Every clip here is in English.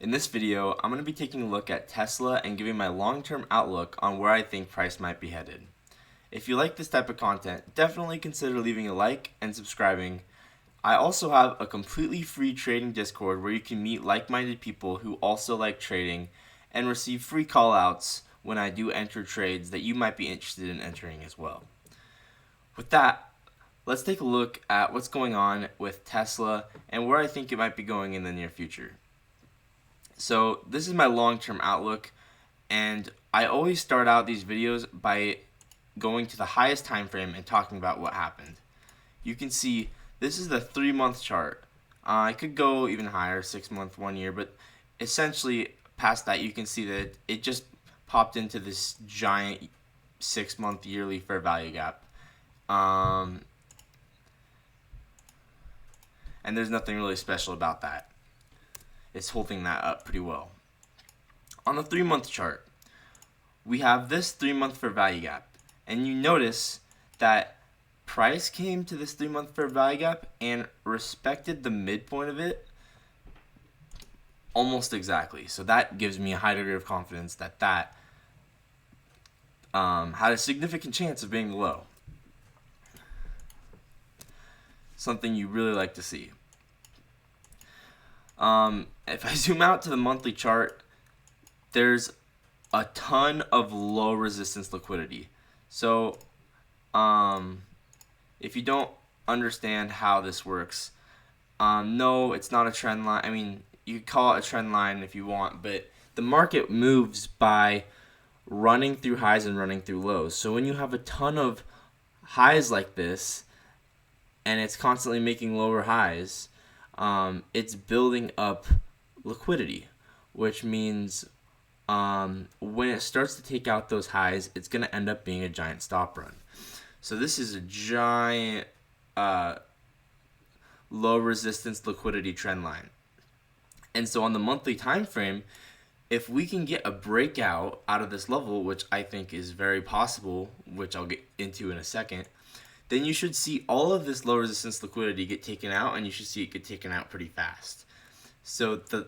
In this video, I'm going to be taking a look at Tesla and giving my long-term outlook on where I think price might be headed. If you like this type of content, definitely consider leaving a like and subscribing. I also have a completely free trading Discord where you can meet like-minded people who also like trading and receive free callouts when I do enter trades that you might be interested in entering as well. With that, let's take a look at what's going on with Tesla and where I think it might be going in the near future. So this is my long-term outlook, and I always start out these videos by going to the highest time frame and talking about what happened. You can see this is the 3-month chart. I could go even higher, 6-month, 1 year, but essentially past that you can see that it just popped into this giant 6-month yearly fair value gap. And there's nothing really special about that. It's holding that up pretty well. On the 3-month chart, we have this 3-month fair value gap, and you notice that price came to this 3-month fair value gap and respected the midpoint of it almost exactly. So that gives me a high degree of confidence that that had a significant chance of being low. Something you really like to see. If I zoom out to the monthly chart, there's a ton of low resistance liquidity. So if you don't understand how this works, no, it's not a trend line. I mean, you could call it a trend line if you want, but the market moves by running through highs and running through lows. So when you have a ton of highs like this and it's constantly making lower highs, it's building up liquidity, which means when it starts to take out those highs, it's going to end up being a giant stop run. So this is a giant low resistance liquidity trend line. And so on the monthly time frame, if we can get a breakout out of this level, which I think is very possible, which I'll get into in a second, then you should see all of this low resistance liquidity get taken out, and you should see it get taken out pretty fast. So the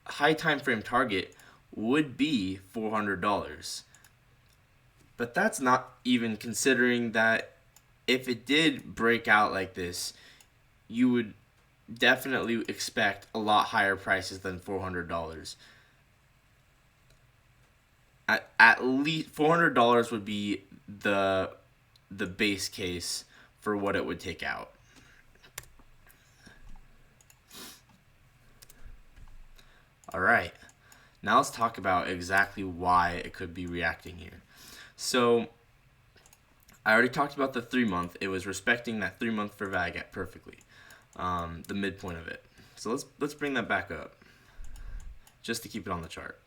high time frame target would be $400. But that's not even considering that if it did break out like this, you would definitely expect a lot higher prices than $400. At least $400 would be the base case for what it would take out. All right, now let's talk about exactly why it could be reacting here. So I already talked about the 3-month. It was respecting that 3-month fair value gap perfectly, the midpoint of it. So let's bring that back up just to keep it on the chart.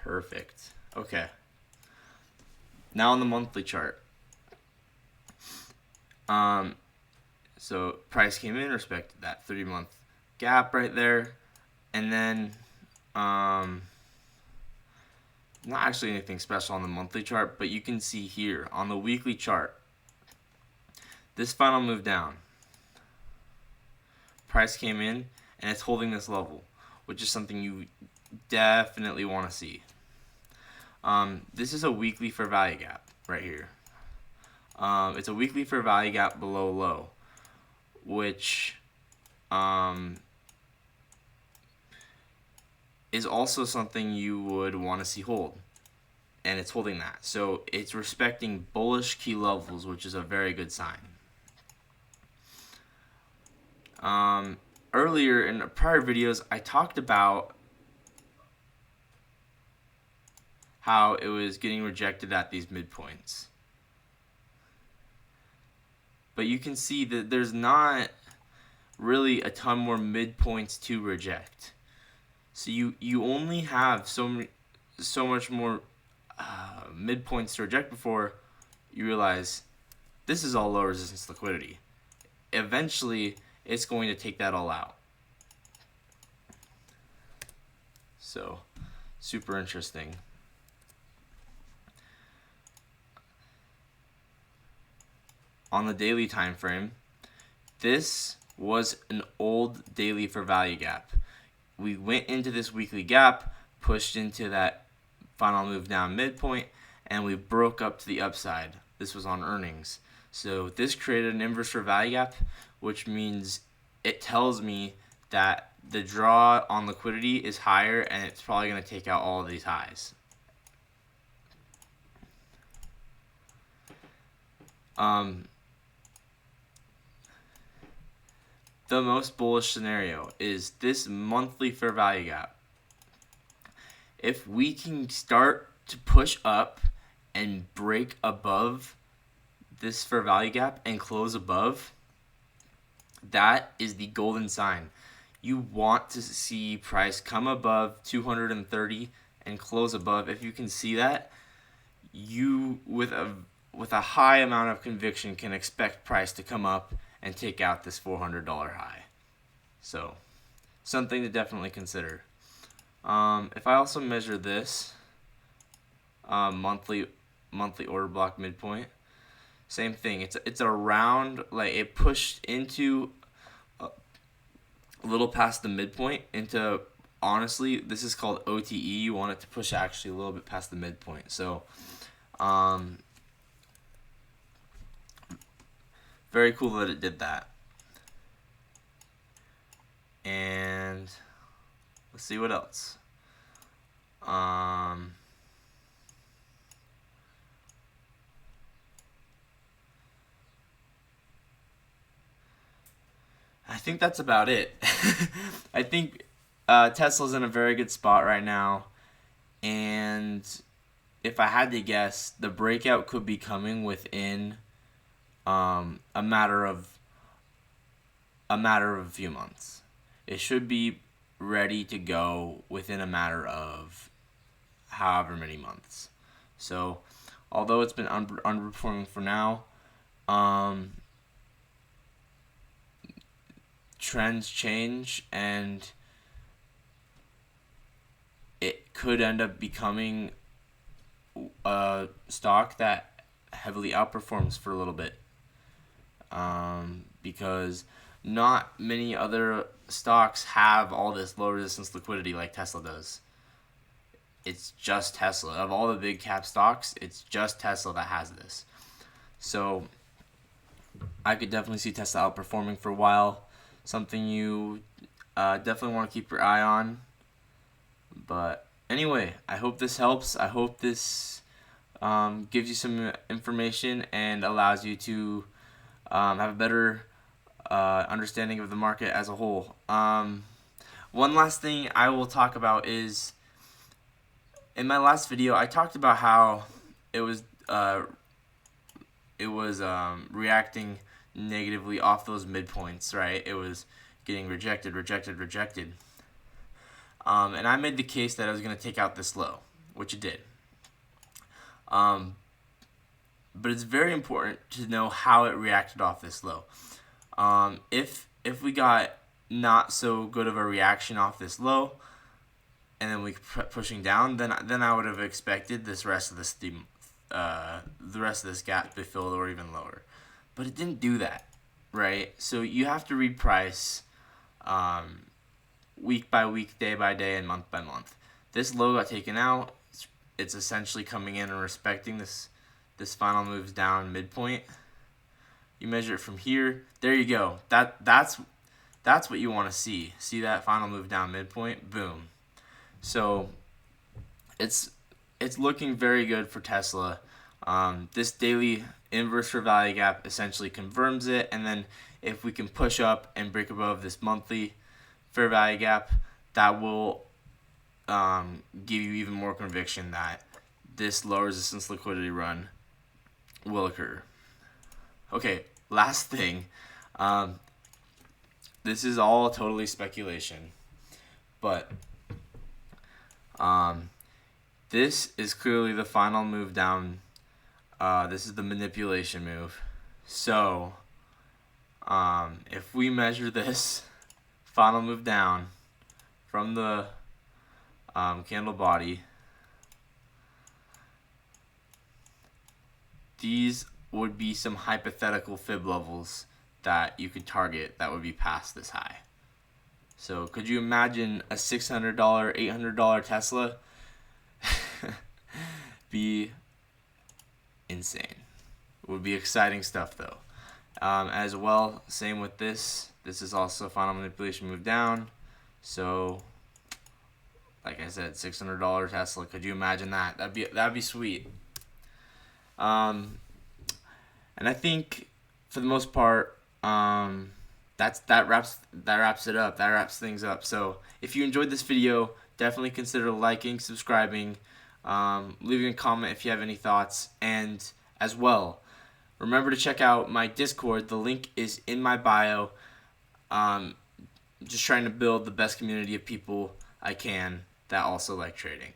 Perfect. Okay. Now on the monthly chart. So price came in, respected that 3-month gap right there, and then not actually anything special on the monthly chart, but you can see here on the weekly chart, this final move down. Price came in and it's holding this level, which is something you definitely want to see. This is a weekly fair value gap right here. It's a weekly fair value gap below low, which is also something you would want to see hold, and it's holding that. So it's respecting bullish key levels, which is a very good sign. Earlier in prior videos, I talked about how it was getting rejected at these midpoints. But you can see that there's not really a ton more midpoints to reject. So you only have so much more midpoints to reject before you realize this is all low resistance liquidity. Eventually, it's going to take that all out. So, super interesting. on the daily time frame, this was an old daily for value gap. We went into this weekly gap, pushed into that final move down midpoint, and we broke up to the upside. This was on earnings. So this created an inverse for value gap, which means it tells me that the draw on liquidity is higher and it's probably going to take out all of these highs. The most bullish scenario is this monthly fair value gap. If we can start to push up and break above this fair value gap and close above, that is the golden sign. You want to see price come above 230 and close above. If you can see that, you with a high amount of conviction can expect price to come up and take out this $400 high. So something to definitely consider. If I also measure this monthly order block midpoint, same thing. It's around, like, it pushed into a little past the midpoint into, honestly, this is called OTE. You want it to push actually a little bit past the midpoint. So very cool that it did that. And let's see what else. I think that's about it. I think Tesla's in a very good spot right now, and if I had to guess, the breakout could be coming within a matter of a few months. It should be ready to go within a matter of however many months. So, although it's been underperforming for now, trends change and it could end up becoming a stock that heavily outperforms for a little bit, because not many other stocks have all this low resistance liquidity like Tesla does. It's just Tesla. Of all the big cap stocks, it's just Tesla that has this. So I could definitely see Tesla outperforming for a while. Something you definitely want to keep your eye on. But anyway, I hope this helps. I hope this gives you some information and allows you to have a better understanding of the market as a whole. One last thing I will talk about is, in my last video, I talked about how it was reacting negatively off those midpoints, right? It was getting rejected. And I made the case that I was going to take out this low, which it did. But it's very important to know how it reacted off this low. If we got not so good of a reaction off this low, and then we pushing down, then I would have expected the rest of this gap to be filled or even lower. But it didn't do that, right? So you have to read price week by week, day by day, and month by month. This low got taken out. It's essentially coming in and respecting this final moves down midpoint. You measure it from here. There you go. That's what you want to see. See that final move down midpoint? Boom. So it's looking very good for Tesla. This daily inverse for value gap essentially confirms it, and then if we can push up and break above this monthly fair value gap, that will give you even more conviction that this low resistance liquidity run will occur. Okay, last thing. This is all totally speculation, but this is clearly the final move down. This is the manipulation move. So if we measure this final move down from the candle body, these would be some hypothetical fib levels that you could target that would be past this high. So could you imagine a $600, $800 Tesla? Be insane. It would be exciting stuff though. As well, same with this. This is also final manipulation move down. So, like I said, $600 Tesla. Could you imagine that? That'd be sweet. And I think for the most part, that wraps it up. That wraps things up. So if you enjoyed this video, definitely consider liking, subscribing, leaving a comment if you have any thoughts, and as well, remember to check out my Discord. The link is in my bio. Just trying to build the best community of people I can that also like trading.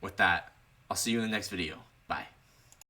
With that, I'll see you in the next video. Bye.